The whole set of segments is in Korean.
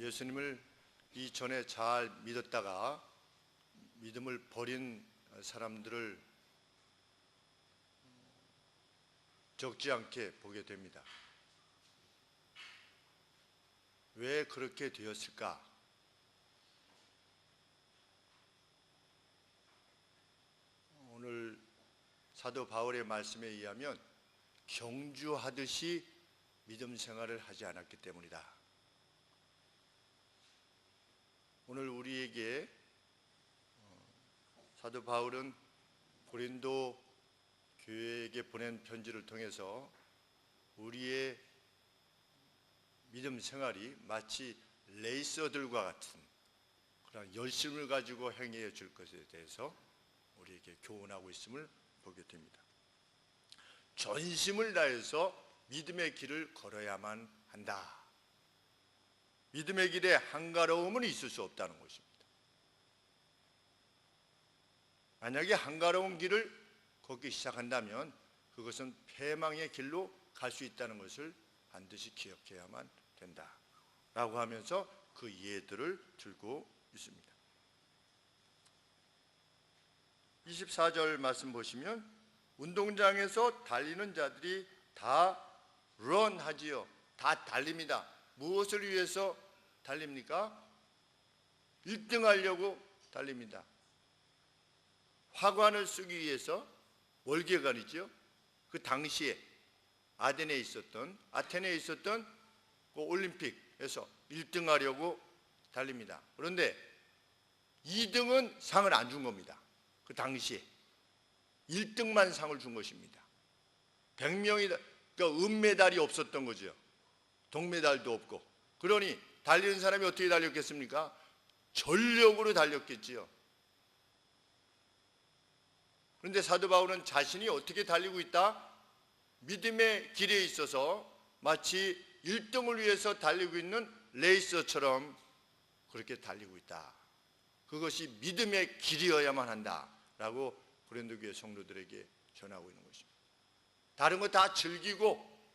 예수님을 이전에 잘 믿었다가 믿음을 버린 사람들을 적지 않게 보게 됩니다. 왜 그렇게 되었을까? 오늘 사도 바울의 말씀에 의하면 경주하듯이 믿음 생활을 하지 않았기 때문이다. 오늘 우리에게 사도 바울은 고린도 교회에게 보낸 편지를 통해서 우리의 믿음 생활이 마치 레이서들과 같은 그런 열심을 가지고 행해 줄 것에 대해서 우리에게 교훈하고 있음을 보게 됩니다. 전심을 다해서 믿음의 길을 걸어야만 한다. 믿음의 길에 한가로움은 있을 수 없다는 것입니다. 만약에 한가로운 길을 걷기 시작한다면 그것은 패망의 길로 갈 수 있다는 것을 반드시 기억해야만 된다 라고 하면서 그 예들을 들고 있습니다. 24절 말씀 보시면 운동장에서 달리는 자들이 다 런하지요. 다 달립니다. 무엇을 위해서 달립니까? 1등 하려고 달립니다. 화관을 쓰기 위해서 월계관이죠. 그 당시에 아테네에 있었던 그 올림픽에서 1등 하려고 달립니다. 그런데 2등은 상을 안 준 겁니다. 그 당시에 1등만 상을 준 것입니다. 100명이 그러니까 은메달이 없었던 거죠. 동메달도 없고. 그러니 달리는 사람이 어떻게 달렸겠습니까? 전력으로 달렸겠지요. 그런데 사도 바울은 자신이 어떻게 달리고 있다? 믿음의 길에 있어서 마치 1등을 위해서 달리고 있는 레이서처럼 그렇게 달리고 있다. 그것이 믿음의 길이어야만 한다라고 고린도 교회 성도들에게 전하고 있는 것입니다. 다른 거 다 즐기고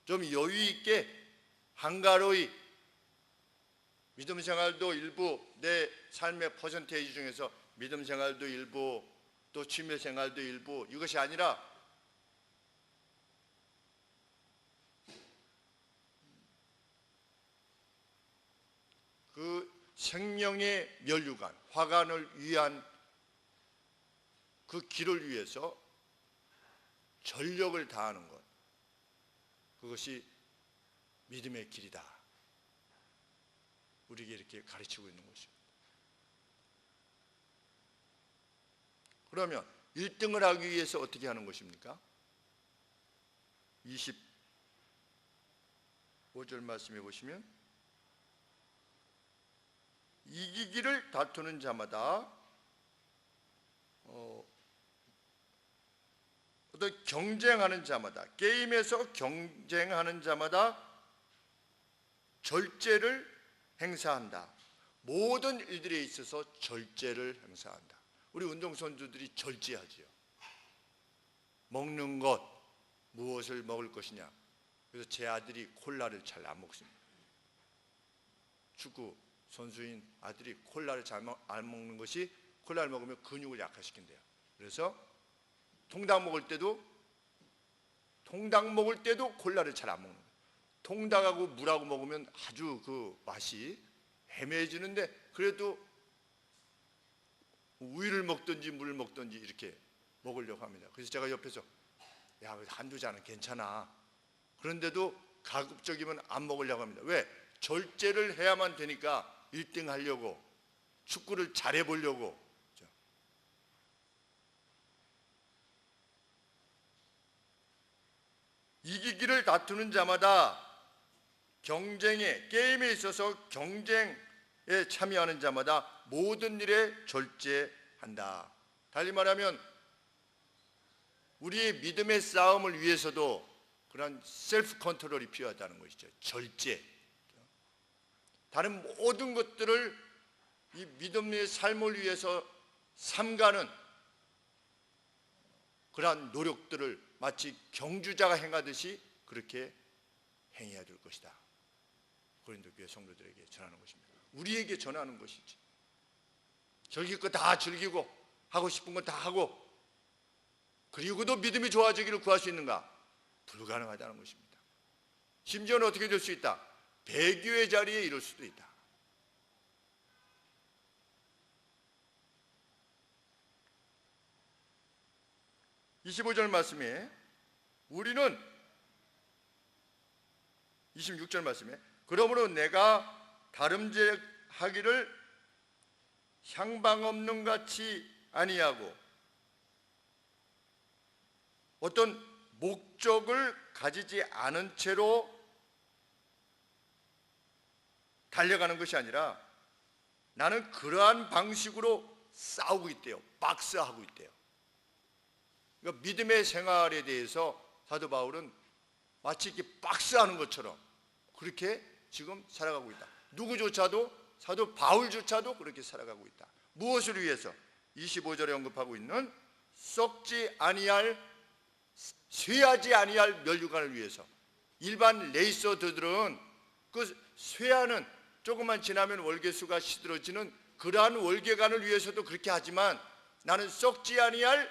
좀 여유 있게 한가로이 믿음 생활도 일부 내 삶의 퍼센테이지 중에서 믿음 생활도 일부 또 취미 생활도 일부 이것이 아니라 그 생명의 면류관, 화관을 위한 그 길을 위해서 전력을 다하는 것, 그것이 믿음의 길이다. 우리에게 이렇게 가르치고 있는 것입니다. 그러면 1등을 하기 위해서 어떻게 하는 것입니까? 25절 말씀해 보시면 이기기를 다투는 자마다 어떤 경쟁하는 자마다 게임에서 경쟁하는 자마다 절제를 행사한다. 모든 일들에 있어서 절제를 행사한다. 우리 운동선수들이 절제하지요. 먹는 것, 무엇을 먹을 것이냐. 그래서 제 아들이 콜라를 잘 안 먹습니다. 축구 선수인 아들이 콜라를 잘 안 먹는 것이 콜라를 먹으면 근육을 약화시킨대요. 그래서 통닭 먹을 때도 콜라를 잘 안 먹는 거예요. 통닭하고 물하고 먹으면 아주 그 맛이 애매해지는데 그래도 우유를 먹든지 물을 먹든지 이렇게 먹으려고 합니다. 그래서 제가 옆에서 야, 한두 잔은 괜찮아. 그런데도 가급적이면 안 먹으려고 합니다. 왜? 절제를 해야만 되니까 1등 하려고 축구를 잘해 보려고. 이기기를 다투는 자마다 게임에 있어서 경쟁에 참여하는 자마다 모든 일에 절제한다. 달리 말하면 우리의 믿음의 싸움을 위해서도 그런 셀프 컨트롤이 필요하다는 것이죠. 절제. 다른 모든 것들을 이 믿음의 삶을 위해서 삼가는 그러한 노력들을 마치 경주자가 행하듯이 그렇게 행해야 될 것이다. 고린도 교회 성도들에게 전하는 것입니다. 우리에게 전하는 것이지. 즐길 거 다 즐기고 하고 싶은 건 다 하고 그리고도 믿음이 좋아지기를 구할 수 있는가? 불가능하다는 것입니다. 심지어는 어떻게 될 수 있다? 배교의 자리에 이를 수도 있다. (25절) 말씀에 우리는 26절 말씀에 그러므로 내가 다름질하기를 향방 없는 같이 아니하고 어떤 목적을 가지지 않은 채로 달려가는 것이 아니라 나는 그러한 방식으로 싸우고 있대요. 박스하고 있대요. 그러니까 믿음의 생활에 대해서 사도 바울은 마치 이렇게 박스하는 것처럼 그렇게 지금 살아가고 있다. 누구조차도 사도 바울조차도 그렇게 살아가고 있다. 무엇을 위해서? 25절에 언급하고 있는 썩지 아니할 쇠하지 아니할 면류관을 위해서. 일반 레이서들은 그 쇠하는 조금만 지나면 월계수가 시들어지는 그러한 월계관을 위해서도 그렇게 하지만 나는 썩지 아니할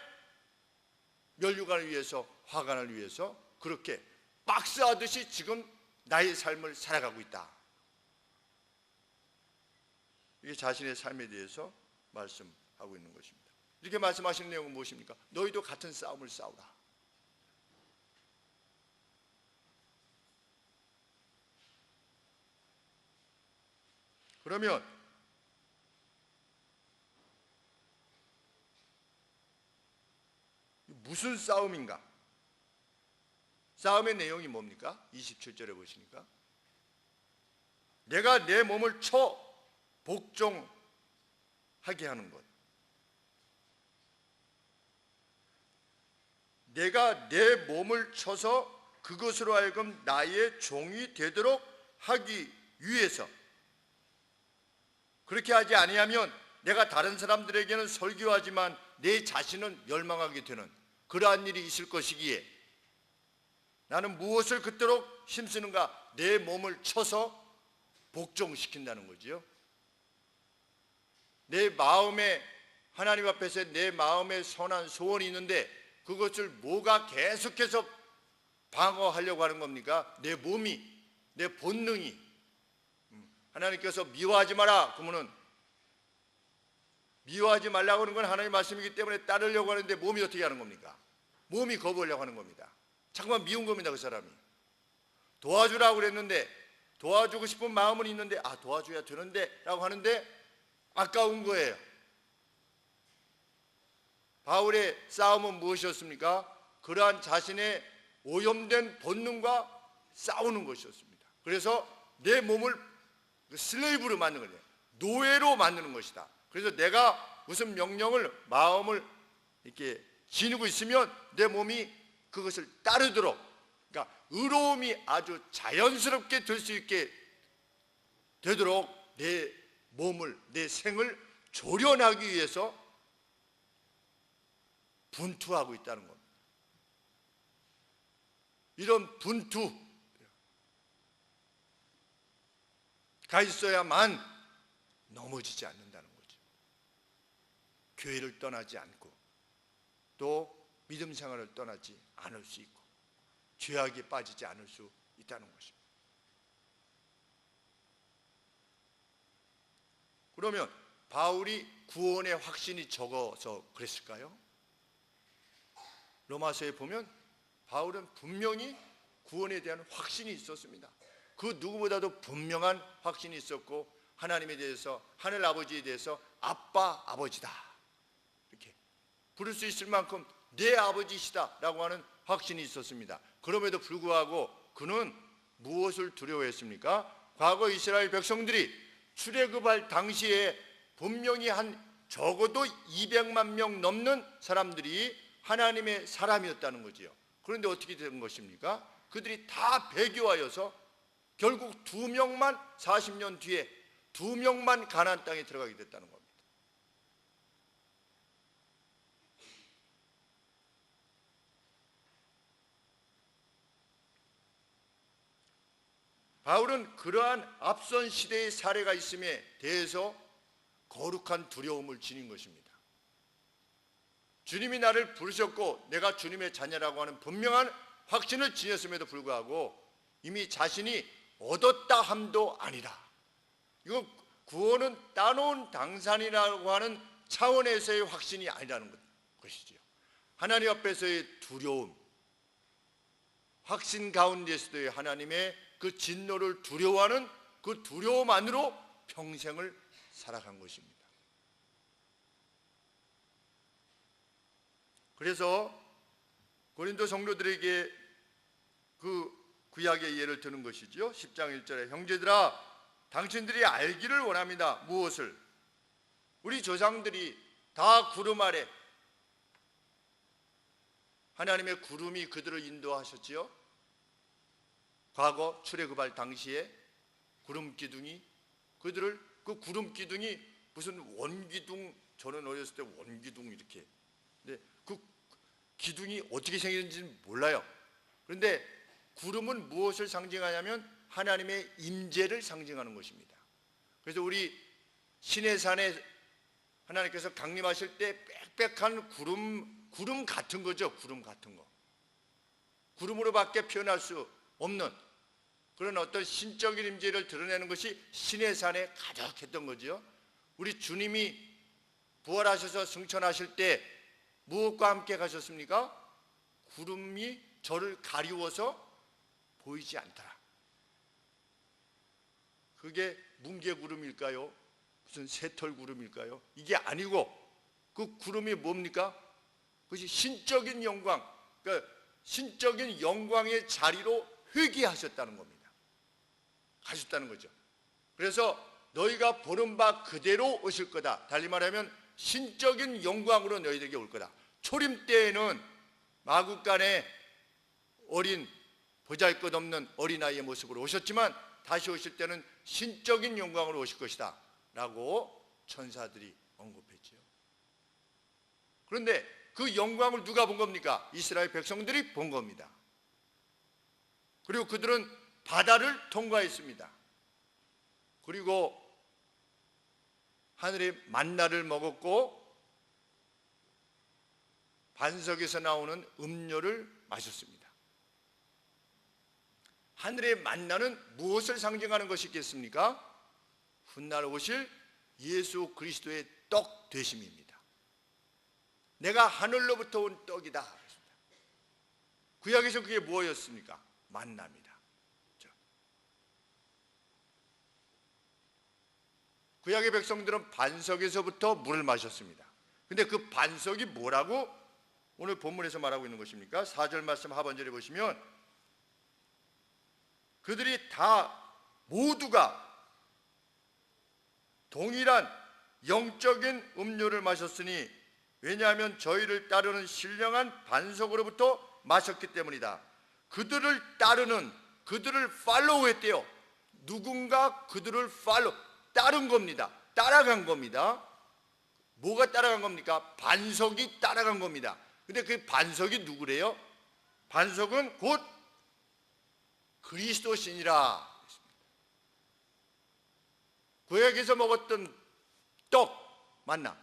면류관을 위해서, 화관을 위해서 그렇게 박스하듯이 지금 나의 삶을 살아가고 있다. 이게 자신의 삶에 대해서 말씀하고 있는 것입니다. 이렇게 말씀하시는 내용은 무엇입니까? 너희도 같은 싸움을 싸우라. 그러면 무슨 싸움인가? 싸움의 내용이 뭡니까? 27절에 보시니까 내가 내 몸을 쳐 복종하게 하는 것. 내가 내 몸을 쳐서 그것으로 하여금 나의 종이 되도록 하기 위해서. 그렇게 하지 아니하면 내가 다른 사람들에게는 설교하지만 내 자신은 멸망하게 되는 그러한 일이 있을 것이기에 나는 무엇을 그토록 힘쓰는가? 내 몸을 쳐서 복종시킨다는 거지요. 내 마음에 하나님 앞에서 내 마음에 선한 소원이 있는데 그것을 뭐가 계속해서 방어하려고 하는 겁니까? 내 몸이, 내 본능이. 하나님께서 미워하지 마라 그러면은 미워하지 말라고 하는 건 하나님의 말씀이기 때문에 따르려고 하는데 몸이 어떻게 하는 겁니까? 몸이 거부하려고 하는 겁니다. 자꾸만 미운 겁니다. 그 사람이 도와주라고 그랬는데 도와주고 싶은 마음은 있는데 도와줘야 되는데 라고 하는데 아까운 거예요. 바울의 싸움은 무엇이었습니까? 그러한 자신의 오염된 본능과 싸우는 것이었습니다. 그래서 내 몸을 슬레이브로 만드는 거예요. 노예로 만드는 것이다. 그래서 내가 무슨 명령을 마음을 이렇게 지니고 있으면 내 몸이 그것을 따르도록, 그러니까 의로움이 아주 자연스럽게 될 수 있게 되도록 내 몸을, 내 생을 조련하기 위해서 분투하고 있다는 겁니다. 이런 분투가 있어야만 넘어지지 않는다는 거죠. 교회를 떠나지 않고 또 믿음 생활을 떠나지 않을 수 있고 죄악에 빠지지 않을 수 있다는 것입니다. 그러면 바울이 구원의 확신이 적어서 그랬을까요? 로마서에 보면 바울은 분명히 구원에 대한 확신이 있었습니다. 그 누구보다도 분명한 확신이 있었고 하나님에 대해서, 하늘 아버지에 대해서 아빠, 아버지다 이렇게 부를 수 있을 만큼 내 아버지시다 라고 하는 확신이 있었습니다. 그럼에도 불구하고 그는 무엇을 두려워했습니까? 과거 이스라엘 백성들이 출애굽할 당시에 분명히 한 적어도 200만 명 넘는 사람들이 하나님의 사람이었다는 거지요. 그런데 어떻게 된 것입니까? 그들이 다 배교하여서 결국 2명만 40년 뒤에 2명만 가나안 땅에 들어가게 됐다는 겁니다. 바울은 그러한 앞선 시대의 사례가 있음에 대해서 거룩한 두려움을 지닌 것입니다. 주님이 나를 부르셨고 내가 주님의 자녀라고 하는 분명한 확신을 지녔음에도 불구하고 이미 자신이 얻었다 함도 아니라, 이거 구원은 따놓은 당산이라고 하는 차원에서의 확신이 아니라는 것이지요. 하나님 앞에서의 두려움, 확신 가운데서도의 하나님의 그 진노를 두려워하는 그 두려움 안으로 평생을 살아간 것입니다. 그래서 고린도 성도들에게 그 구약의 예를 드는 것이죠. 10장 1절에 형제들아 당신들이 알기를 원합니다. 무엇을? 우리 조상들이 다 구름 아래, 하나님의 구름이 그들을 인도하셨지요. 과거 출애굽할 당시에 구름 기둥이 그들을, 그 구름 기둥이 무슨 원기둥, 저는 어렸을 때 원기둥 이렇게, 근데 그 기둥이 어떻게 생겼는지는 몰라요. 그런데 구름은 무엇을 상징하냐면 하나님의 임재를 상징하는 것입니다. 그래서 우리 시내산에 하나님께서 강림하실 때 빽빽한 구름 같은 거죠. 구름 같은 거. 구름으로밖에 표현할 수 없는 그런 어떤 신적인 임재를 드러내는 것이 시내산에 가득했던 거죠. 우리 주님이 부활하셔서 승천하실 때 무엇과 함께 가셨습니까? 구름이 저를 가리워서 보이지 않더라. 그게 뭉게구름일까요? 무슨 새털구름일까요? 이게 아니고 그 구름이 뭡니까? 그것이 신적인 영광, 그러니까 신적인 영광의 자리로 회귀하셨다는 겁니다. 가셨다는 거죠. 그래서 너희가 보는 바 그대로 오실 거다. 달리 말하면 신적인 영광으로 너희들에게 올 거다. 초림 때에는 마국간에 어린 보잘것없는 어린아이의 모습으로 오셨지만 다시 오실 때는 신적인 영광으로 오실 것이다 라고 천사들이 언급했지요. 그런데 그 영광을 누가 본 겁니까? 이스라엘 백성들이 본 겁니다. 그리고 그들은 바다를 통과했습니다. 그리고 하늘의 만나를 먹었고 반석에서 나오는 음료를 마셨습니다. 하늘의 만나는 무엇을 상징하는 것이겠습니까? 훗날 오실 예수 그리스도의 떡 되심입니다. 내가 하늘로부터 온 떡이다. 구약에서 그게 무엇이었습니까? 만나입니다. 구약의 백성들은 반석에서부터 물을 마셨습니다. 근데 그 반석이 뭐라고 오늘 본문에서 말하고 있는 것입니까? 4절 말씀 하반절에 보시면 그들이 다 모두가 동일한 영적인 음료를 마셨으니 왜냐하면 저희를 따르는 신령한 반석으로부터 마셨기 때문이다. 그들을 따르는, 그들을 팔로우했대요. 누군가 그들을 따른 겁니다. 따라간 겁니다. 뭐가 따라간 겁니까? 반석이 따라간 겁니다. 근데 그 반석이 누구래요? 반석은 곧 그리스도신이라. 구약에서 먹었던 떡, 만나,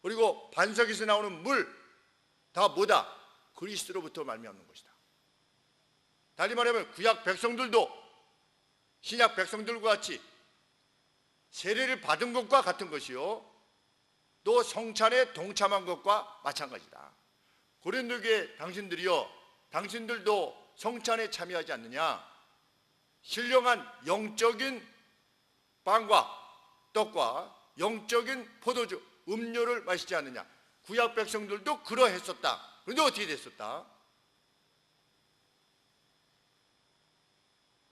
그리고 반석에서 나오는 물 다 뭐다? 그리스도로부터 말미암는 것이다. 달리 말하면 구약 백성들도 신약 백성들과 같이 세례를 받은 것과 같은 것이요 또 성찬에 동참한 것과 마찬가지다. 고린도교회 당신들이요, 당신들도 성찬에 참여하지 않느냐? 신령한 영적인 빵과 떡과 영적인 포도주, 음료를 마시지 않느냐? 구약 백성들도 그러했었다. 그런데 어떻게 됐었다?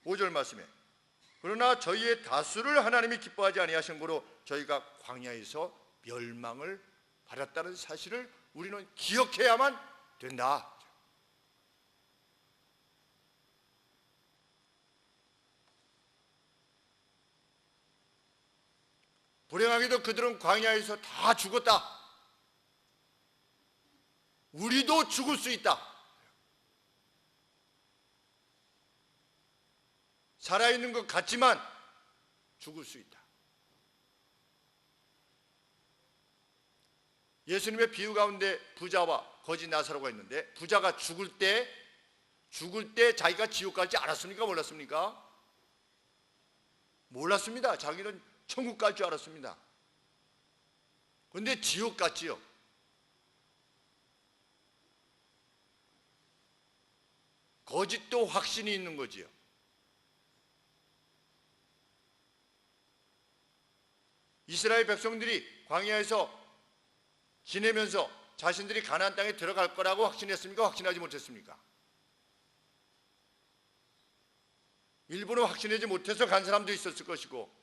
5절 말씀에 그러나 저희의 다수를 하나님이 기뻐하지 아니하신 거로 저희가 광야에서 멸망을 받았다는 사실을 우리는 기억해야만 된다. 불행하게도 그들은 광야에서 다 죽었다. 우리도 죽을 수 있다. 살아있는 것 같지만 죽을 수 있다. 예수님의 비유 가운데 부자와 거지 나사로가 있는데, 부자가 죽을 때 자기가 지옥 갈지 알았습니까? 몰랐습니까? 몰랐습니다. 자기는 천국 갈 줄 알았습니다. 그런데 지옥 갔지요. 거짓도 확신이 있는 거지요. 이스라엘 백성들이 광야에서 지내면서 자신들이 가나안 땅에 들어갈 거라고 확신했습니까? 확신하지 못했습니까? 일부는 확신하지 못해서 간 사람도 있었을 것이고,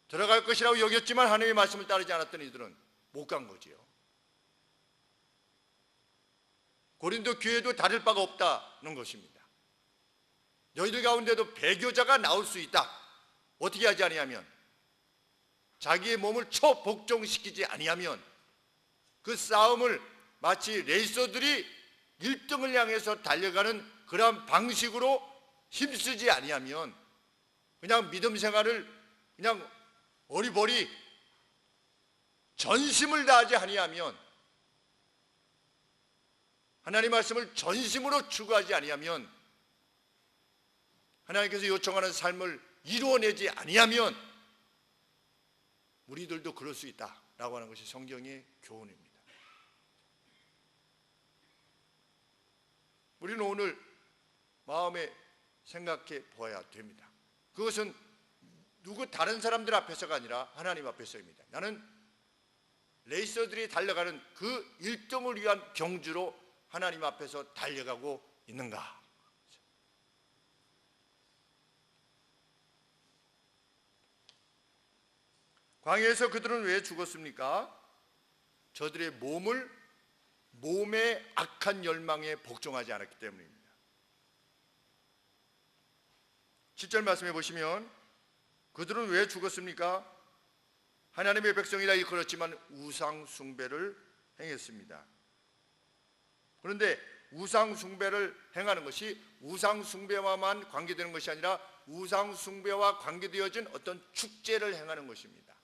들어갈 것이라고 여겼지만 하나님의 말씀을 따르지 않았던 이들은 못 간 거지요. 고린도 교회도 다를 바가 없다는 것입니다. 너희들 가운데도 배교자가 나올 수 있다. 어떻게 하지 아니하면, 자기의 몸을 초복종시키지 아니하면, 그 싸움을 마치 레이서들이 1등을 향해서 달려가는 그러한 방식으로 힘쓰지 아니하면, 그냥 믿음 생활을 그냥 어리버리 전심을 다하지 아니하면, 하나님 말씀을 전심으로 추구하지 아니하면, 하나님께서 요청하는 삶을 이루어내지 아니하면 우리들도 그럴 수 있다라고 하는 것이 성경의 교훈입니다. 우리는 오늘 마음에 생각해 보아야 됩니다. 그것은 누구 다른 사람들 앞에서가 아니라 하나님 앞에서입니다. 나는 레이서들이 달려가는 그 1등을 위한 경주로 하나님 앞에서 달려가고 있는가? 광야에서 그들은 왜 죽었습니까? 저들의 몸의 악한 열망에 복종하지 않았기 때문입니다. 7절 말씀해 보시면, 그들은 왜 죽었습니까? 하나님의 백성이라 일컬었지만 우상 숭배를 행했습니다. 그런데 우상 숭배를 행하는 것이 우상 숭배와만 관계되는 것이 아니라 우상 숭배와 관계되어진 어떤 축제를 행하는 것입니다.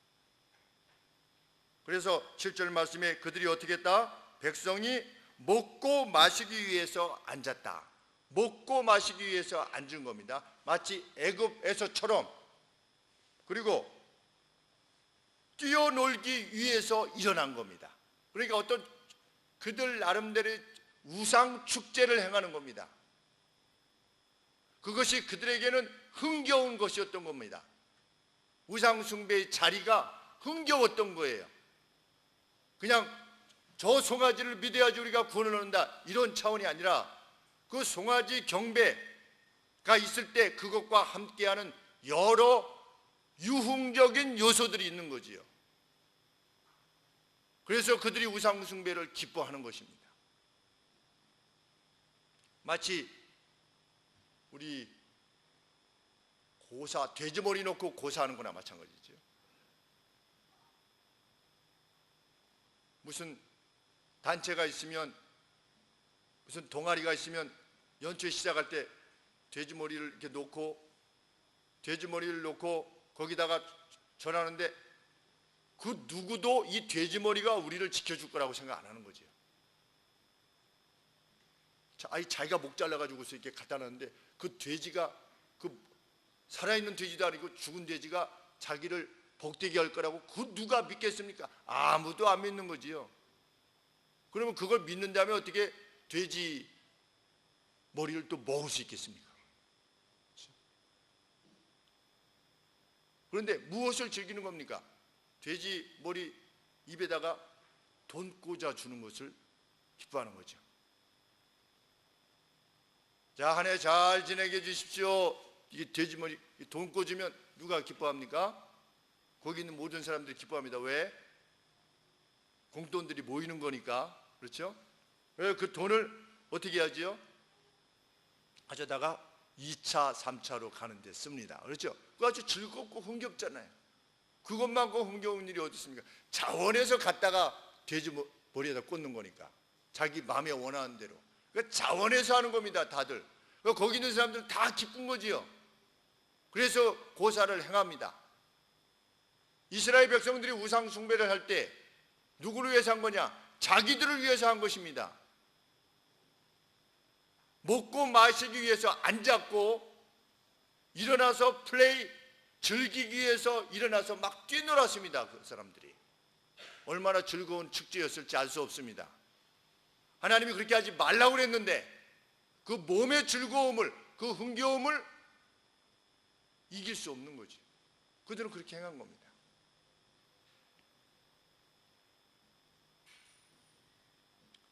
그래서 7절 말씀에 그들이 어떻게 했다? 백성이 먹고 마시기 위해서 앉았다. 먹고 마시기 위해서 앉은 겁니다. 마치 애굽에서처럼. 그리고 뛰어놀기 위해서 일어난 겁니다. 그러니까 어떤 그들 나름대로 우상 축제를 행하는 겁니다. 그것이 그들에게는 흥겨운 것이었던 겁니다. 우상 숭배의 자리가 흥겨웠던 거예요. 그냥 저 송아지를 믿어야지 우리가 구원을 얻는다, 이런 차원이 아니라 그 송아지 경배가 있을 때 그것과 함께하는 여러 유흥적인 요소들이 있는 거지요. 그래서 그들이 우상 숭배를 기뻐하는 것입니다. 마치 우리 고사, 돼지머리 놓고 고사하는 거나 마찬가지죠. 무슨 단체가 있으면, 무슨 동아리가 있으면 연초에 시작할 때 돼지머리를 이렇게 놓고, 돼지머리를 놓고 거기다가 전하는데, 그 누구도 이 돼지머리가 우리를 지켜줄 거라고 생각 안 하는 거죠. 자기가 목 잘라가지고 이렇게 갖다 놨는데, 그 돼지가, 그 살아있는 돼지도 아니고 죽은 돼지가 자기를 복되게 할 거라고 그 누가 믿겠습니까? 아무도 안 믿는 거지요. 그러면 그걸 믿는다면 어떻게 돼지 머리를 또 먹을 수 있겠습니까? 그런데 무엇을 즐기는 겁니까? 돼지 머리 입에다가 돈 꽂아 주는 것을 기뻐하는 거죠. 자, 한 해 잘 지내게 해주십시오. 이게 돼지 머리 돈 꽂으면 누가 기뻐합니까? 거기 있는 모든 사람들이 기뻐합니다. 왜? 공돈들이 모이는 거니까. 그렇죠? 그 돈을 어떻게 하지요? 가져다가 2차, 3차로 가는데 씁니다. 그렇죠? 그거 아주 즐겁고 흥겹잖아요. 그것만큼 흥겨운 일이 어디 있습니까? 자원해서 갖다가 돼지 머리에다 꽂는 거니까. 자기 마음에 원하는 대로. 그러니까 자원해서 하는 겁니다, 다들. 거기 있는 사람들은 다 기쁜 거지요. 그래서 고사를 행합니다. 이스라엘 백성들이 우상 숭배를 할 때 누구를 위해서 한 거냐? 자기들을 위해서 한 것입니다. 먹고 마시기 위해서 앉았고 일어나서 플레이 즐기기 위해서 일어나서 막 뛰놀았습니다. 그 사람들이 얼마나 즐거운 축제였을지 알 수 없습니다. 하나님이 그렇게 하지 말라고 그랬는데 그 몸의 즐거움을, 그 흥겨움을 이길 수 없는 거지. 그들은 그렇게 행한 겁니다.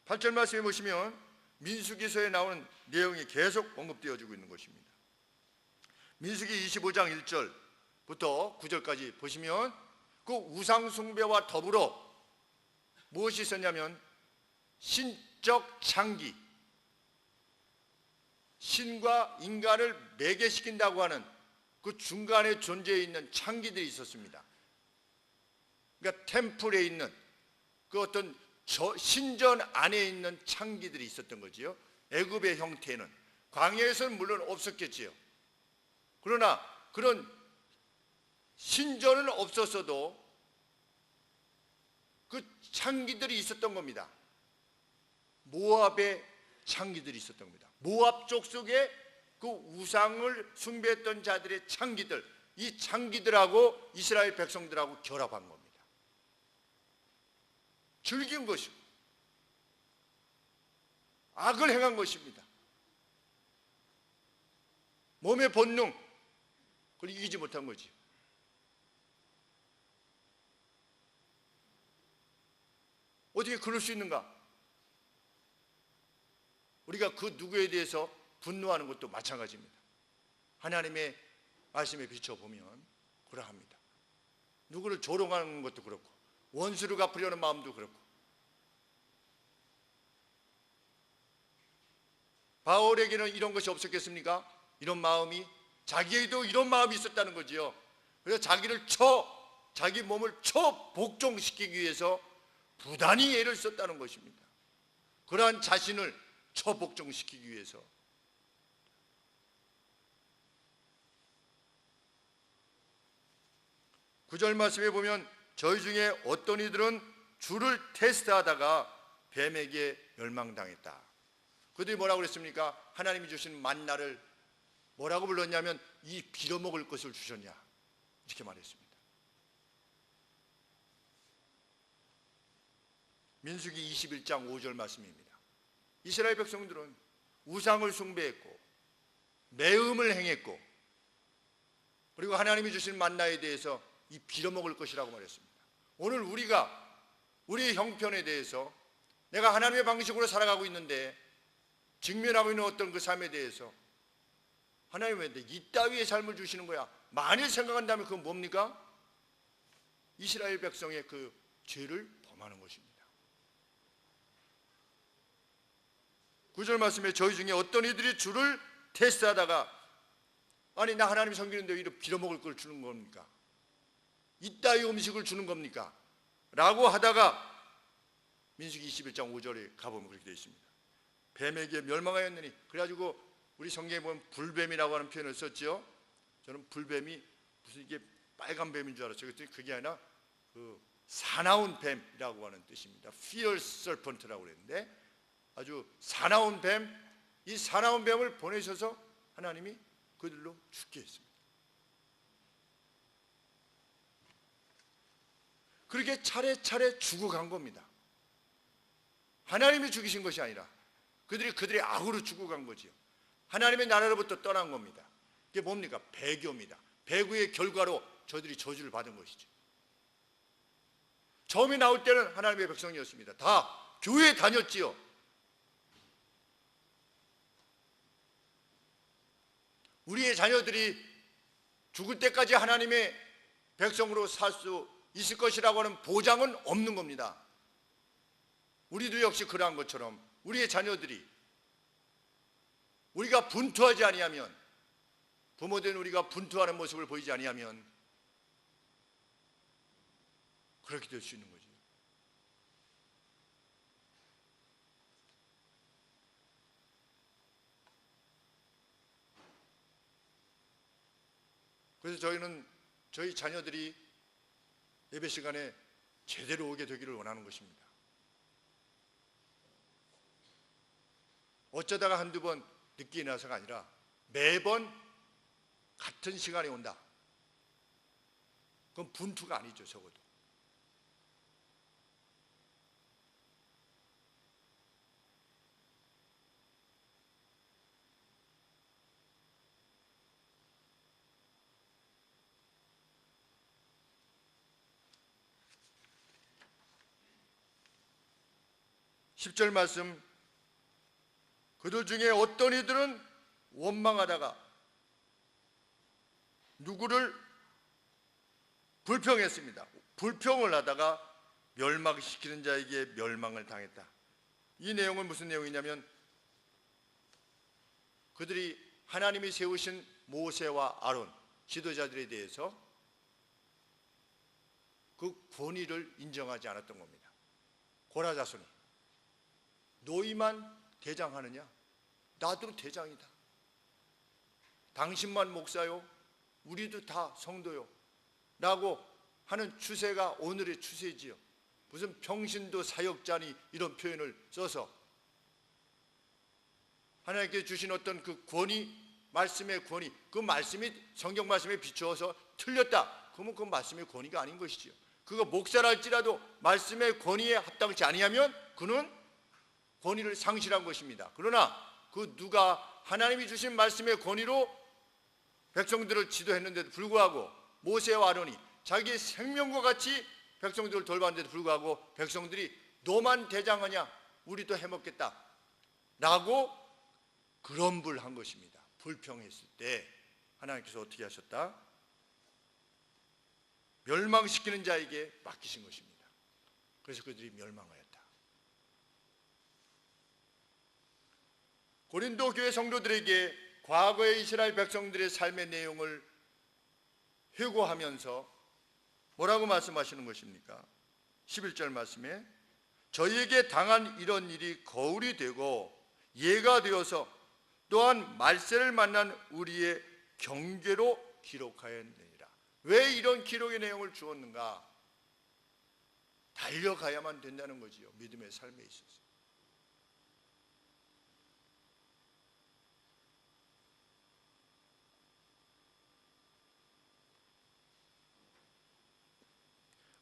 팔절 말씀에 보시면 민수기서에 나오는 내용이 계속 언급되어지고 있는 것입니다. 민수기 25장 1절부터 9절까지 보시면 그 우상 숭배와 더불어 무엇이 있었냐면 신적 창기, 신과 인간을 매개시킨다고 하는 그 중간에 존재해 있는 창기들이 있었습니다. 그러니까 템플에 있는 그 어떤 신전 안에 있는 창기들이 있었던 거지요. 애굽의 형태는 광야에서는 물론 없었겠지요. 그러나 그런 신전은 없었어도 그 창기들이 있었던 겁니다. 모압의 창기들이 있었던 겁니다. 모압 족속에 그 우상을 숭배했던 자들의 창기들, 이 창기들하고 이스라엘 백성들하고 결합한 겁니다. 즐긴 것이고 악을 행한 것입니다. 몸의 본능, 그걸 이기지 못한 거지. 어떻게 그럴 수 있는가? 우리가 그 누구에 대해서 분노하는 것도 마찬가지입니다. 하나님의 말씀에 비춰보면 그러합니다. 누구를 조롱하는 것도 그렇고 원수를 갚으려는 마음도 그렇고 바울에게는 이런 것이 없었겠습니까? 이런 마음이 자기에게도 이런 마음이 있었다는 거지요. 그래서 자기 몸을 복종시키기 위해서 부단히 애를 썼다는 것입니다. 그러한 자신을 복종시키기 위해서. 구절 말씀에 보면 저희 중에 어떤 이들은 주를 테스트하다가 뱀에게 멸망당했다. 그들이 뭐라고 그랬습니까? 하나님이 주신 만나를 뭐라고 불렀냐면 이 빌어먹을 것을 주셨냐 이렇게 말했습니다. 민수기 21장 5절 말씀입니다. 이스라엘 백성들은 우상을 숭배했고 매음을 행했고 그리고 하나님이 주신 만나에 대해서 이 빌어먹을 것이라고 말했습니다. 오늘 우리가 우리의 형편에 대해서 내가 하나님의 방식으로 살아가고 있는데 직면하고 있는 어떤 그 삶에 대해서 하나님 왜 이따위의 삶을 주시는 거야? 만일 생각한다면 그건 뭡니까? 이스라엘 백성의 그 죄를 범하는 것입니다. 9절 말씀에 저희 중에 어떤 이들이 주를 테스트하다가 아니 나 하나님 섬기는데 왜 이렇게 빌어먹을 걸 주는 겁니까? 이따위 음식을 주는 겁니까? 라고 하다가 민수기 21장 5절에 가보면 그렇게 되어 있습니다. 뱀에게 멸망하였느니 그래가지고 우리 성경에 보면 불뱀이라고 하는 표현을 썼죠. 저는 불뱀이 무슨 이게 빨간 뱀인 줄 알았어요. 그랬더니 그게 아니라 그 사나운 뱀이라고 하는 뜻입니다. Fierce serpent라고 그랬는데 아주 사나운 뱀, 이 사나운 뱀을 보내셔서 하나님이 그들로 죽게 했습니다. 그렇게 차례차례 죽어간 겁니다. 하나님이 죽이신 것이 아니라 그들의 악으로 죽어간 거지요. 하나님의 나라로부터 떠난 겁니다. 이게 뭡니까? 배교입니다. 배교의 결과로 저들이 저주를 받은 것이죠. 처음에 나올 때는 하나님의 백성이었습니다. 다 교회에 다녔지요. 우리의 자녀들이 죽을 때까지 하나님의 백성으로 살 수 있을 것이라고 하는 보장은 없는 겁니다. 우리도 역시 그러한 것처럼 우리의 자녀들이 우리가 분투하지 아니하면, 부모된 우리가 분투하는 모습을 보이지 아니하면 그렇게 될 수 있는 거죠. 그래서 저희는 저희 자녀들이 예배 시간에 제대로 오게 되기를 원하는 것입니다. 어쩌다가 한두 번 늦게 일어나서가 아니라 매번 같은 시간에 온다. 그건 분투가 아니죠, 적어도. (10절) 말씀, 그들 중에 어떤 이들은 원망하다가 누구를 불평했습니다. 불평을 하다가 멸망시키는 자에게 멸망을 당했다. 이 내용은 무슨 내용이냐면, 그들이 하나님이 세우신 모세와 아론 지도자들에 대해서 그 권위를 인정하지 않았던 겁니다. 고라 자손이 너희만 대장하느냐? 나도 대장이다. 당신만 목사요? 우리도 다 성도요? 라고 하는 추세가 오늘의 추세지요. 무슨 평신도 사역자니 이런 표현을 써서 하나님께 주신 어떤 그 권위, 말씀의 권위, 그 말씀이 성경 말씀에 비추어서 틀렸다. 그러면 그 말씀의 권위가 아닌 것이지요. 그거 목사랄지라도 말씀의 권위에 합당치 아니하면 그는 권위를 상실한 것입니다. 그러나 그 누가 하나님이 주신 말씀의 권위로 백성들을 지도했는데도 불구하고 모세와 아론이 자기의 생명과 같이 백성들을 돌봤는데도 불구하고 백성들이 너만 대장하냐? 우리도 해먹겠다 라고 그럼블한 것입니다. 불평했을 때 하나님께서 어떻게 하셨다? 멸망시키는 자에게 맡기신 것입니다. 그래서 그들이 멸망하였다. 고린도 교회 성도들에게 과거의 이스라엘 백성들의 삶의 내용을 회고하면서 뭐라고 말씀하시는 것입니까? 11절 말씀에 저희에게 당한 이런 일이 거울이 되고 예가 되어서 또한 말세를 만난 우리의 경계로 기록하였느니라. 왜 이런 기록의 내용을 주었는가? 달려가야만 된다는 거지요. 믿음의 삶에 있어서.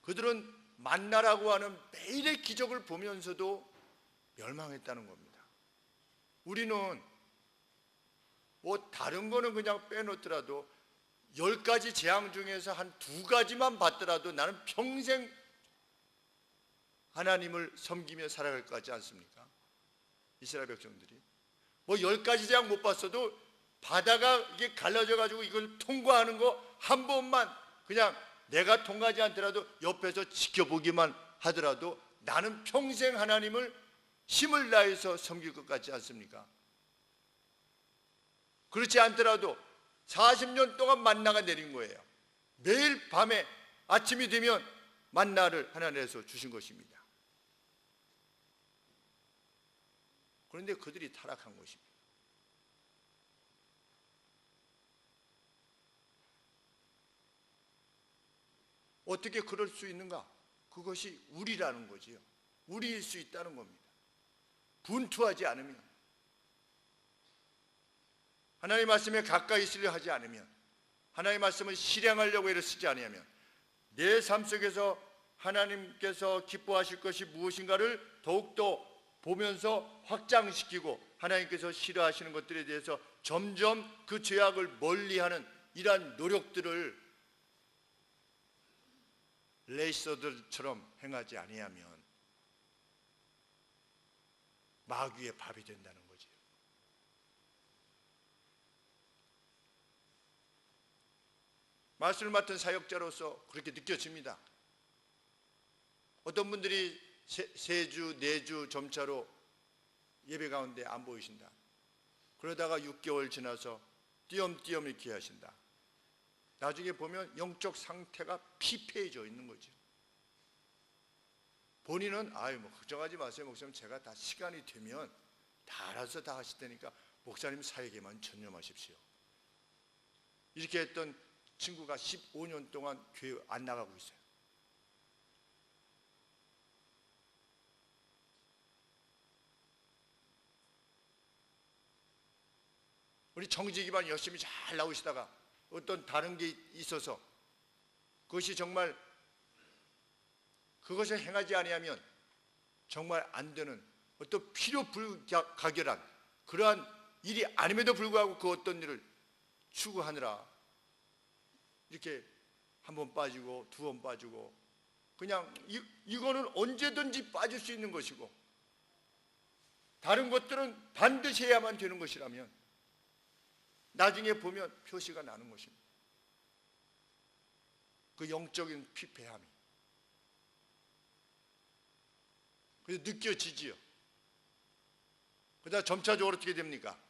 그들은 만나라고 하는 매일의 기적을 보면서도 멸망했다는 겁니다. 우리는 뭐 다른 거는 그냥 빼놓더라도 10가지 재앙 중에서 한 2가지만 받더라도 나는 평생 하나님을 섬기며 살아갈 것 같지 않습니까? 이스라엘 백성들이 뭐 10가지 재앙 못 봤어도 바다가 이게 갈라져 가지고 이걸 통과하는 거 한 번만 그냥 내가 통과하지 않더라도 옆에서 지켜보기만 하더라도 나는 평생 하나님을 힘을 다해서 섬길 것 같지 않습니까? 그렇지 않더라도 40년 동안 만나가 내린 거예요. 매일 밤에 아침이 되면 만나를 하나님께서 주신 것입니다. 그런데 그들이 타락한 것입니다. 어떻게 그럴 수 있는가? 그것이 우리라는 거지요. 우리일 수 있다는 겁니다. 분투하지 않으면, 하나님의 말씀에 가까이 있으려 하지 않으면, 하나님의 말씀을 실행하려고 애를 쓰지 않으면 내 삶 속에서 하나님께서 기뻐하실 것이 무엇인가를 더욱더 보면서 확장시키고 하나님께서 싫어하시는 것들에 대해서 점점 그 죄악을 멀리하는 이러한 노력들을 레이서들처럼 행하지 아니하면 마귀의 밥이 된다는 거죠. 말씀을 맡은 사역자로서 그렇게 느껴집니다. 어떤 분들이 3주, 4주 점차로 예배 가운데 안 보이신다. 그러다가 6개월 지나서 띄엄띄엄 이렇게 하신다. 나중에 보면 영적 상태가 피폐해져 있는 거죠. 본인은 뭐 걱정하지 마세요 목사님, 제가 다 시간이 되면 다 알아서 다 하실 테니까 목사님 사역에만 전념하십시오. 이렇게 했던 친구가 15년 동안 교회 안 나가고 있어요. 우리 정직이만 열심히 잘 나오시다가 어떤 다른 게 있어서 그것이 정말 그것을 행하지 아니하면 정말 안 되는 어떤 필요 불가결한 그러한 일이 아님에도 불구하고 그 어떤 일을 추구하느라 이렇게 한 번 빠지고 두 번 빠지고 그냥 이거는 언제든지 빠질 수 있는 것이고 다른 것들은 반드시 해야만 되는 것이라면 나중에 보면 표시가 나는 것입니다. 그 영적인 피폐함이 그래서 느껴지지요. 그러다 점차적으로 어떻게 됩니까?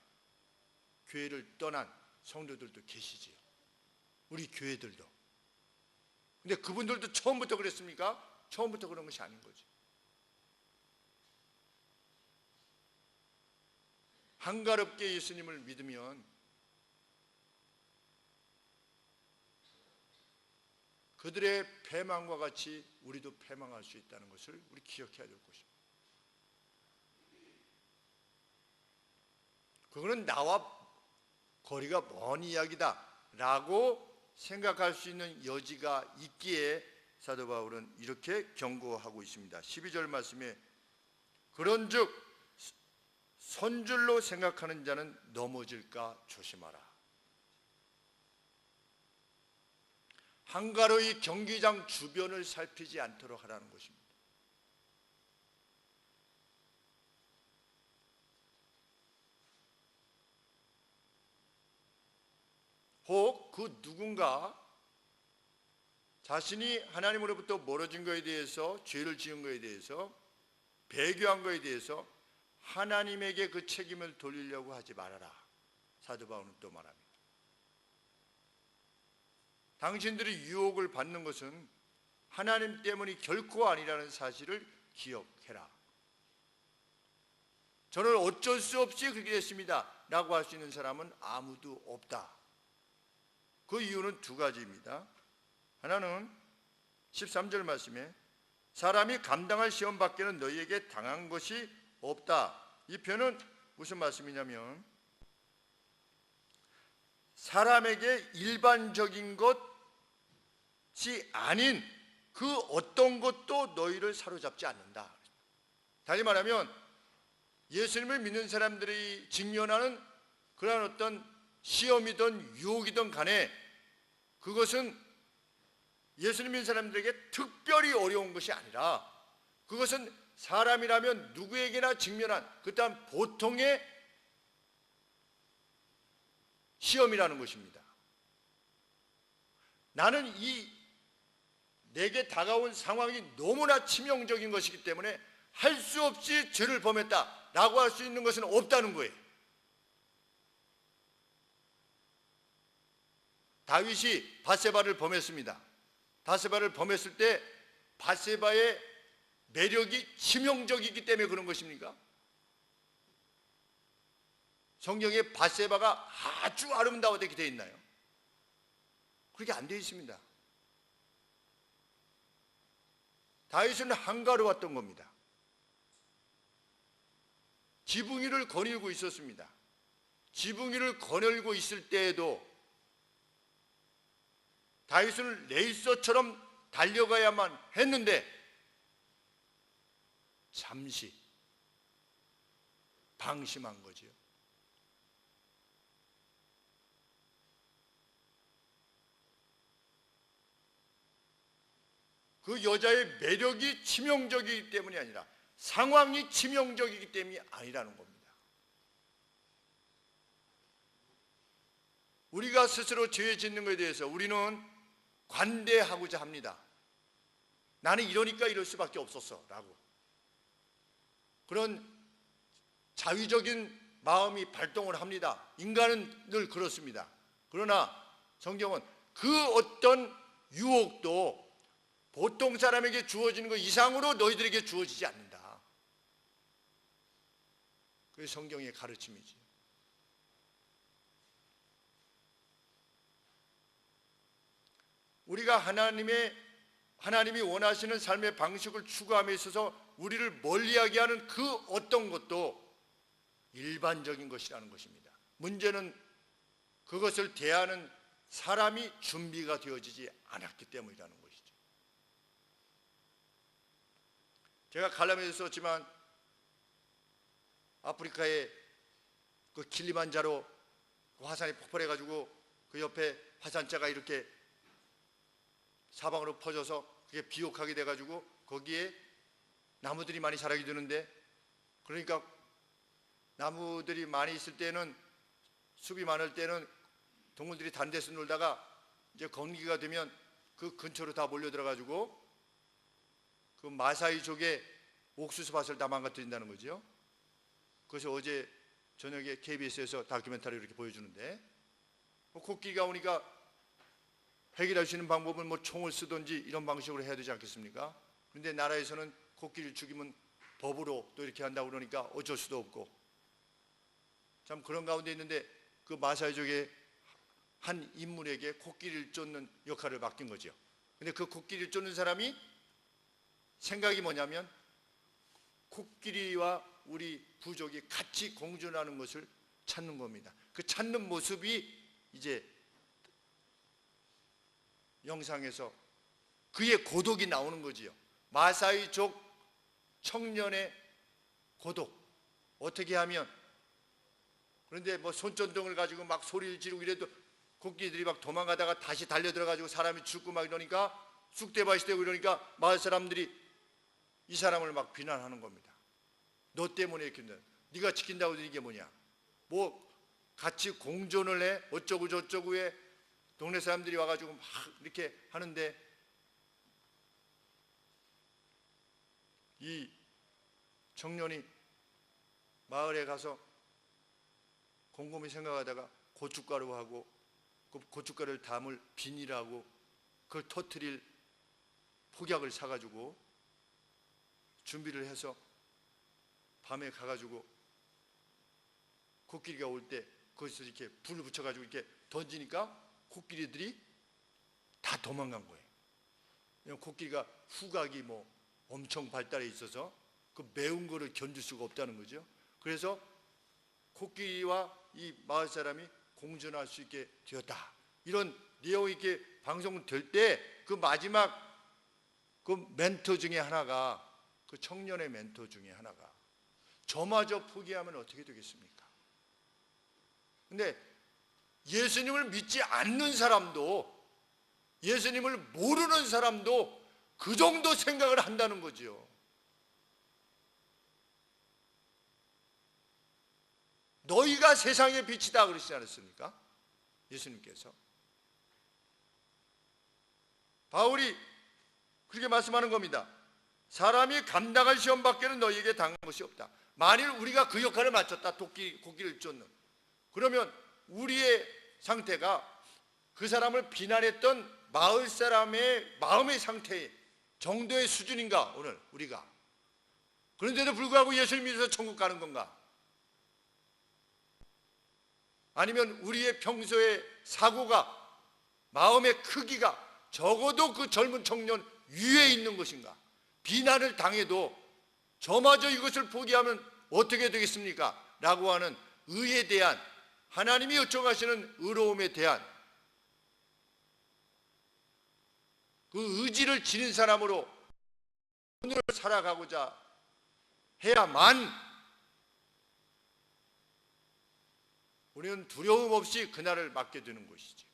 교회를 떠난 성도들도 계시지요. 우리 교회들도. 근데 그분들도 처음부터 그랬습니까? 처음부터 그런 것이 아닌 거죠. 한가롭게 예수님을 믿으면 그들의 패망과 같이 우리도 패망할 수 있다는 것을 우리 기억해야 될 것입니다. 그거는 나와 거리가 먼 이야기다 라고 생각할 수 있는 여지가 있기에 사도 바울은 이렇게 경고하고 있습니다. 12절 말씀에 그런즉 선줄로 생각하는 자는 넘어질까 조심하라. 한가로이 경기장 주변을 살피지 않도록 하라는 것입니다. 혹 그 누군가 자신이 하나님으로부터 멀어진 것에 대해서 죄를 지은 것에 대해서 배교한 것에 대해서 하나님에게 그 책임을 돌리려고 하지 말아라. 사도 바울은 또 말합니다. 당신들이 유혹을 받는 것은 하나님 때문이 결코 아니라는 사실을 기억해라. 저는 어쩔 수 없이 그렇게 됐습니다 라고 할 수 있는 사람은 아무도 없다. 그 이유는 두 가지입니다. 하나는 13절 말씀에 사람이 감당할 시험 밖에는 너희에게 당한 것이 없다. 이 표현은 무슨 말씀이냐면 사람에게 일반적인 것이 아닌 그 어떤 것도 너희를 사로잡지 않는다. 다시 말하면 예수님을 믿는 사람들이 직면하는 그러한 어떤 시험이든 유혹이든 간에 그것은 예수님 믿는 사람들에게 특별히 어려운 것이 아니라 그것은 사람이라면 누구에게나 직면한 그딴 보통의 시험이라는 것입니다. 나는 내게 다가온 상황이 너무나 치명적인 것이기 때문에 할 수 없이 죄를 범했다라고 할 수 있는 것은 없다는 거예요. 다윗이 밧세바를 범했습니다. 밧세바를 범했을 때 밧세바의 매력이 치명적이기 때문에 그런 것입니까? 성경에 밧세바가 아주 아름다웠게 되어 있나요? 그렇게 안 되어 있습니다. 다윗은 한가로웠던 겁니다. 지붕이를 거닐고 있었습니다. 지붕이를 거닐고 있을 때에도 다윗은 레이서처럼 달려가야만 했는데 잠시 방심한 거지요. 그 여자의 매력이 치명적이기 때문이 아니라 상황이 치명적이기 때문이 아니라는 겁니다. 우리가 스스로 죄 짓는 것에 대해서 우리는 관대하고자 합니다. 나는 이러니까 이럴 수밖에 없었어 라고 그런 자위적인 마음이 발동을 합니다. 인간은 늘 그렇습니다. 그러나 성경은 그 어떤 유혹도 보통 사람에게 주어지는 것 이상으로 너희들에게 주어지지 않는다. 그게 성경의 가르침이지. 우리가 하나님이 원하시는 삶의 방식을 추구함에 있어서 우리를 멀리하게 하는 그 어떤 것도 일반적인 것이라는 것입니다. 문제는 그것을 대하는 사람이 준비가 되어지지 않았기 때문이라는 것이죠. 제가 칼럼에서 썼지만 아프리카의 그 킬리만자로 그 화산이 폭발해가지고 그 옆에 화산자가 이렇게 사방으로 퍼져서 그게 비옥하게 돼가지고 거기에 나무들이 많이 자라게 되는데, 그러니까 나무들이 많이 있을 때는, 숲이 많을 때는 동물들이 다른 데서 놀다가 이제 건기가 되면 그 근처로 다 몰려들어가지고 그 마사이족의 옥수수밭을 다 망가뜨린다는 거죠. 그래서 어제 저녁에 KBS에서 다큐멘터리를 이렇게 보여주는데, 코끼리가 오니까 해결할 수 있는 방법은 뭐 총을 쓰든지 이런 방식으로 해야 되지 않겠습니까? 그런데 나라에서는 코끼리를 죽이면 법으로 또 이렇게 한다고 그러니까 어쩔 수도 없고, 참 그런 가운데 있는데 그 마사이족의 한 인물에게 코끼리를 쫓는 역할을 맡긴 거죠. 근데 그 코끼리를 쫓는 사람이 생각이 뭐냐면 코끼리와 우리 부족이 같이 공존하는 것을 찾는 겁니다. 그 찾는 모습이 이제 영상에서 그의 고독이 나오는 거지요. 마사이족 청년의 고독. 어떻게 하면, 그런데 뭐 손전등을 가지고 막 소리를 지르고 이래도 코끼리들이 막 도망가다가 다시 달려들어가지고 사람이 죽고 막 이러니까 쑥대밭이 되고 이러니까 마을 사람들이 이 사람을 막 비난하는 겁니다. 너 때문에 이렇게 된다. 네가 지킨다고 이게 뭐냐. 뭐 같이 공존을 해. 어쩌고 저쩌고 해. 동네 사람들이 와가지고 막 이렇게 하는데 이 청년이 마을에 가서 곰곰이 생각하다가 고춧가루하고 그 고춧가루를 담을 비닐하고 그걸 터뜨릴 폭약을 사가지고 준비를 해서 밤에 가가지고 코끼리가 올 때 거기서 이렇게 불을 붙여가지고 이렇게 던지니까 코끼리들이 다 도망간 거예요. 왜냐면 코끼리가 후각이 뭐 엄청 발달해 있어서 그 매운 거를 견딜 수가 없다는 거죠. 그래서 코끼리와 이 마을 사람이 공존할 수 있게 되었다. 이런 내용이 이렇게 방송될 때 그 마지막 그 멘토 중에 하나가, 그 청년의 멘토 중에 하나가 저마저 포기하면 어떻게 되겠습니까? 근데 예수님을 믿지 않는 사람도, 예수님을 모르는 사람도 그 정도 생각을 한다는 거죠. 너희가 세상의 빛이다 그러시지 않았습니까? 예수님께서. 바울이 그렇게 말씀하는 겁니다. 사람이 감당할 시험 밖에는 너희에게 당한 것이 없다. 만일 우리가 그 역할을 맡았다, 코끼리를 쫓는, 그러면 우리의 상태가 그 사람을 비난했던 마을 사람의 마음의 상태 정도의 수준인가, 오늘 우리가. 그런데도 불구하고 예수를 믿어서 천국 가는 건가? 아니면 우리의 평소의 사고가, 마음의 크기가 적어도 그 젊은 청년 위에 있는 것인가? 비난을 당해도 저마저 이것을 포기하면 어떻게 되겠습니까? 라고 하는 의에 대한, 하나님이 요청하시는 의로움에 대한 그 의지를 지닌 사람으로 오늘을 살아가고자 해야만 우리는 두려움 없이 그날을 맞게 되는 것이죠.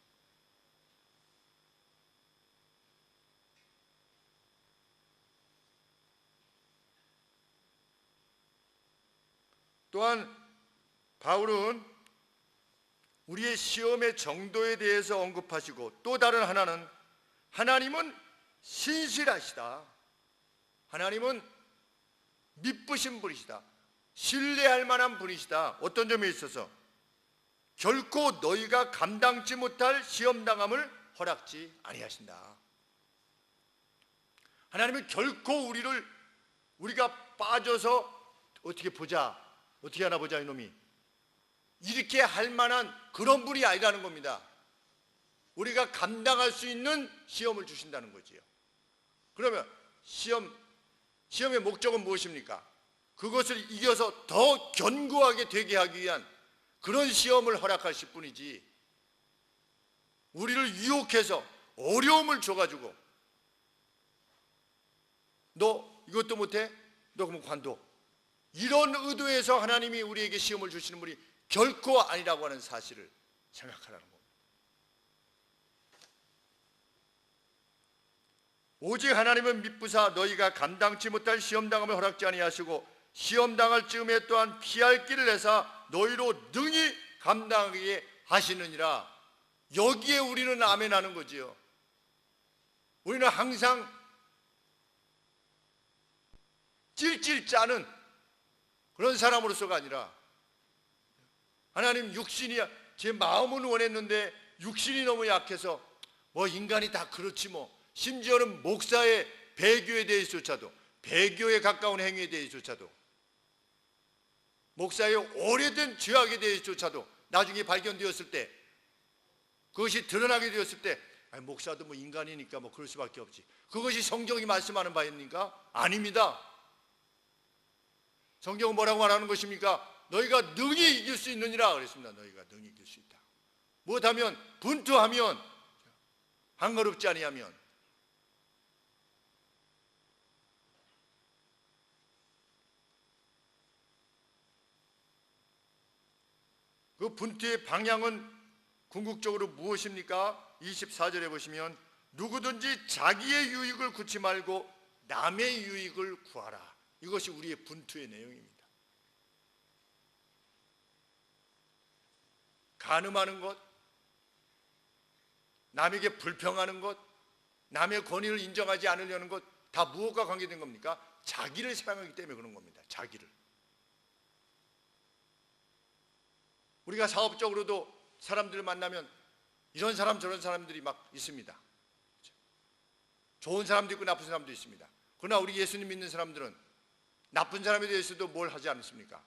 또한 바울은 우리의 시험의 정도에 대해서 언급하시고, 또 다른 하나는 하나님은 신실하시다. 하나님은 믿으신 분이시다. 신뢰할 만한 분이시다. 어떤 점에 있어서 결코 너희가 감당치 못할 시험당함을 허락지 아니하신다. 하나님은 결코 우리가 빠져서 어떻게 보자, 어떻게 하나 보자 이놈이, 이렇게 할 만한 그런 분이 아니라는 겁니다. 우리가 감당할 수 있는 시험을 주신다는 거지요. 그러면 시험의 목적은 무엇입니까? 그것을 이겨서 더 견고하게 되게 하기 위한 그런 시험을 허락하실 뿐이지, 우리를 유혹해서 어려움을 줘가지고 너 이것도 못해? 너 그러면 관둬. 이런 의도에서 하나님이 우리에게 시험을 주시는 분이 결코 아니라고 하는 사실을 생각하라는 겁니다. 오직 하나님은 미쁘사 너희가 감당치 못할 시험당함을 허락지 아니하시고 시험당할 즈음에 또한 피할 길을 내사 너희로 능히 감당하게 하시느니라. 여기에 우리는 아멘하는 거지요. 우리는 항상 찔찔 짜는 그런 사람으로서가 아니라, 하나님 육신이야, 제 마음은 원했는데 육신이 너무 약해서 뭐 인간이 다 그렇지 뭐, 심지어는 목사의 배교에 대해서조차도, 배교에 가까운 행위에 대해서조차도, 목사의 오래된 죄악에 대해서조차도 나중에 발견되었을 때, 그것이 드러나게 되었을 때, 아니, 목사도 뭐 인간이니까 뭐 그럴 수밖에 없지, 그것이 성경이 말씀하는 바입니까? 아닙니다. 성경은 뭐라고 말하는 것입니까? 너희가 능히 이길 수 있느니라 그랬습니다. 너희가 능히 이길 수 있다. 못하면, 분투하면, 한가롭지 아니하면. 그 분투의 방향은 궁극적으로 무엇입니까? 24절에 보시면 누구든지 자기의 유익을 구치 말고 남의 유익을 구하라. 이것이 우리의 분투의 내용입니다. 간음하는 것, 남에게 불평하는 것, 남의 권위를 인정하지 않으려는 것, 다 무엇과 관계된 겁니까? 자기를 사랑하기 때문에 그런 겁니다. 자기를. 우리가 사업적으로도 사람들을 만나면 이런 사람 저런 사람들이 막 있습니다. 좋은 사람도 있고 나쁜 사람도 있습니다. 그러나 우리 예수님 믿는 사람들은 나쁜 사람에 대해서도 뭘 하지 않습니까?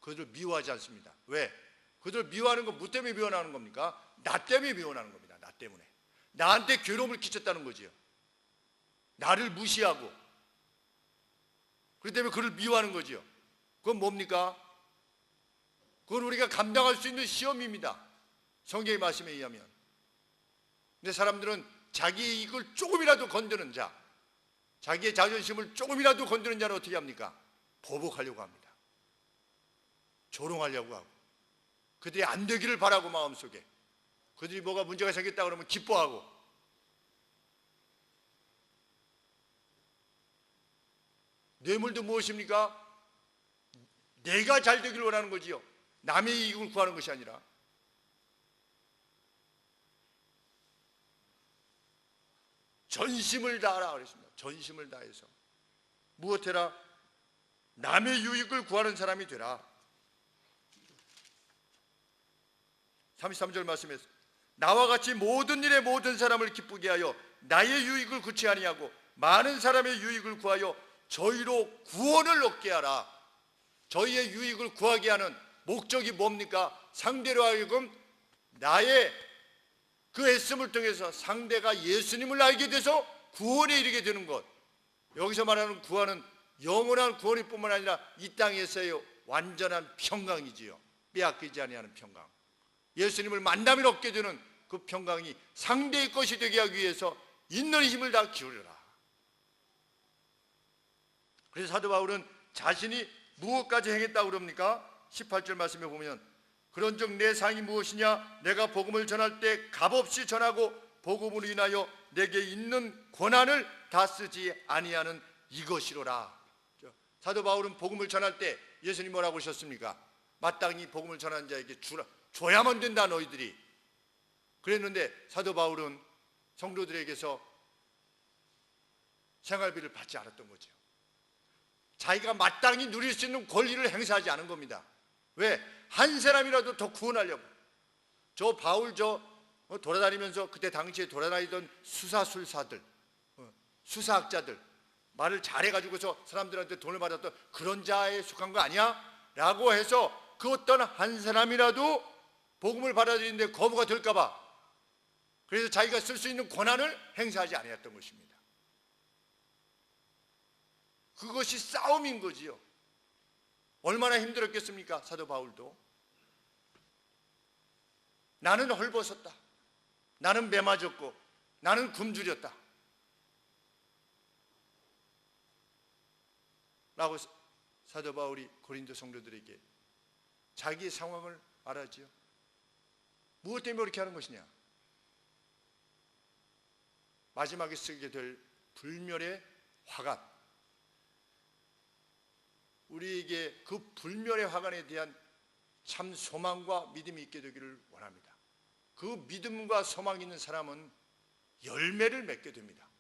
그들을 미워하지 않습니다. 왜? 그들을 미워하는 건 뭐 때문에 미워하는 겁니까? 나 때문에 미워하는 겁니다. 나 때문에. 나한테 괴로움을 끼쳤다는 거지요. 나를 무시하고, 그렇기 때문에 그를 미워하는 거지요. 그건 뭡니까? 그건 우리가 감당할 수 있는 시험입니다. 성경의 말씀에 의하면. 근데 사람들은 자기의 이익을 조금이라도 건드는 자, 자기의 자존심을 조금이라도 건드는 자는 어떻게 합니까? 보복하려고 합니다. 조롱하려고 하고, 그들이 안 되기를 바라고 마음속에, 그들이 뭐가 문제가 생겼다 그러면 기뻐하고, 뇌물도 무엇입니까? 내가 잘 되기를 원하는 거지요. 남의 이익을 구하는 것이 아니라. 전심을 다하라 그랬습니다. 전심을 다해서 무엇해라? 남의 유익을 구하는 사람이 되라. 33절 말씀에서 나와 같이 모든 일에 모든 사람을 기쁘게 하여 나의 유익을 구치 아니하고 많은 사람의 유익을 구하여 저희로 구원을 얻게 하라. 저희의 유익을 구하게 하는 목적이 뭡니까? 상대로 하여금 나의 그 애씀을 통해서 상대가 예수님을 알게 돼서 구원에 이르게 되는 것. 여기서 말하는 구원은 영원한 구원일 뿐만 아니라 이 땅에서의 완전한 평강이지요. 빼앗기지 아니하는 평강. 예수님을 만나면 얻게 되는 그 평강이 상대의 것이 되게 하기 위해서 있는 힘을 다 기울여라. 그래서 사도 바울은 자신이 무엇까지 행했다고 그럽니까? 18절 말씀에 보면 그런즉 내 상이 무엇이냐? 내가 복음을 전할 때 값없이 전하고 복음으로 인하여 내게 있는 권한을 다 쓰지 아니하는 이것이로라. 사도 바울은 복음을 전할 때 예수님 뭐라고 하셨습니까? 마땅히 복음을 전하는 자에게 줘야만 된다 너희들이. 그랬는데 사도 바울은 성도들에게서 생활비를 받지 않았던 거죠. 자기가 마땅히 누릴 수 있는 권리를 행사하지 않은 겁니다. 왜? 한 사람이라도 더 구원하려고. 저 바울 돌아다니면서 그때 당시에 돌아다니던 수사술사들, 수사학자들 말을 잘해가지고서 사람들한테 돈을 받았던 그런 자에 속한 거 아니야? 라고 해서 그 어떤 한 사람이라도 복음을 받아들이는데 거부가 될까봐 그래서 자기가 쓸 수 있는 권한을 행사하지 아니했던 것입니다. 그것이 싸움인 거지요. 얼마나 힘들었겠습니까? 사도 바울도. 나는 헐벗었다. 나는 매 맞았고 나는 굶주렸다. 라고 사도 바울이 고린도 성도들에게 자기의 상황을 말하지요. 무엇 때문에 그렇게 하는 것이냐? 마지막에 쓰게 될 불멸의 화관, 우리에게 그 불멸의 화관에 대한 참 소망과 믿음이 있게 되기를 원합니다. 그 믿음과 소망이 있는 사람은 열매를 맺게 됩니다.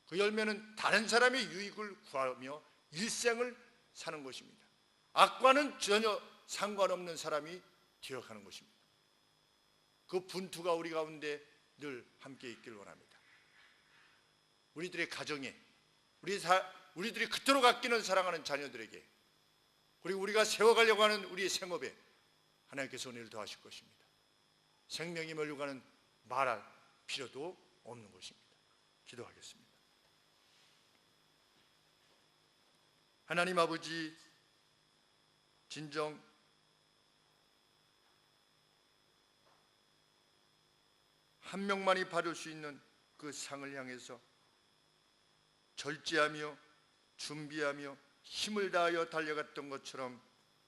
그 열매는 다른 사람의 유익을 구하며 일생을 사는 것입니다. 악과는 전혀 상관없는 사람이 되어가는 것입니다. 그 분투가 우리 가운데 늘 함께 있기를 원합니다. 우리들의 가정에, 우리들이 그토록 아끼는 사랑하는 자녀들에게, 그리고 우리가 세워가려고 하는 우리의 생업에 하나님께서 은혜를 더하실 것입니다. 생명이 멀려가는 말할 필요도 없는 것입니다. 기도하겠습니다. 하나님 아버지, 진정 한 명만이 받을 수 있는 그 상을 향해서 절제하며 준비하며 힘을 다하여 달려갔던 것처럼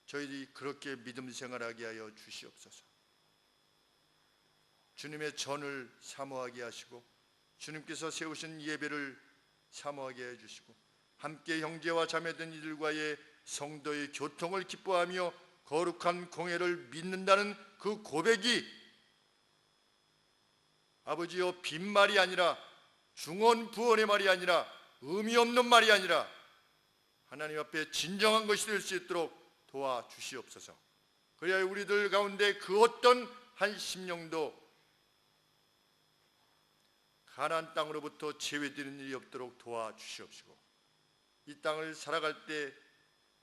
저희들이 그렇게 믿음 생활하게 하여 주시옵소서. 주님의 전을 사모하게 하시고 주님께서 세우신 예배를 사모하게 해 주시고 함께 형제와 자매된 이들과의 성도의 교통을 기뻐하며 거룩한 공예를 믿는다는 그 고백이 아버지여 빈말이 아니라 중언부언의 말이 아니라 의미 없는 말이 아니라 하나님 앞에 진정한 것이 될 수 있도록 도와주시옵소서. 그래야 우리들 가운데 그 어떤 한 심령도 가나안 땅으로부터 제외되는 일이 없도록 도와주시옵시고 이 땅을 살아갈 때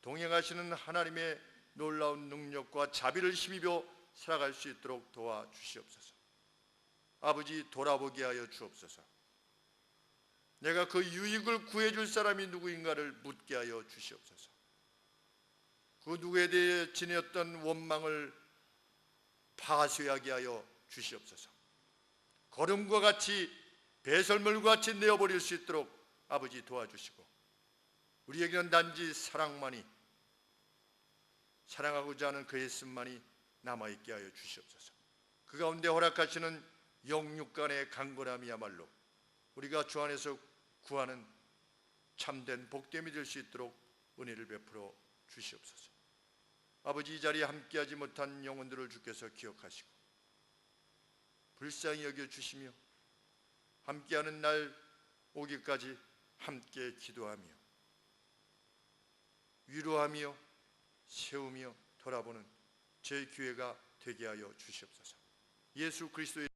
동행하시는 하나님의 놀라운 능력과 자비를 힘입어 살아갈 수 있도록 도와주시옵소서. 아버지, 돌아보게 하여 주옵소서. 내가 그 유익을 구해줄 사람이 누구인가를 묻게 하여 주시옵소서. 그 누구에 대해 지녔던 원망을 파쇄하게 하여 주시옵소서. 거름과 같이 배설물과 같이 내어버릴 수 있도록 아버지 도와주시고 우리에게는 단지 사랑만이, 사랑하고자 하는 그 예수만이 남아있게 하여 주시옵소서. 그 가운데 허락하시는 영육간의 강건함이야말로 우리가 주 안에서 구하는 참된 복됨이 될 수 있도록 은혜를 베풀어 주시옵소서. 아버지, 이 자리에 함께하지 못한 영혼들을 주께서 기억하시고 불쌍히 여겨주시며 함께하는 날 오기까지 함께 기도하며 위로하며 세우며 돌아보는 제 기회가 되게 하여 주시옵소서. 예수 그리스도의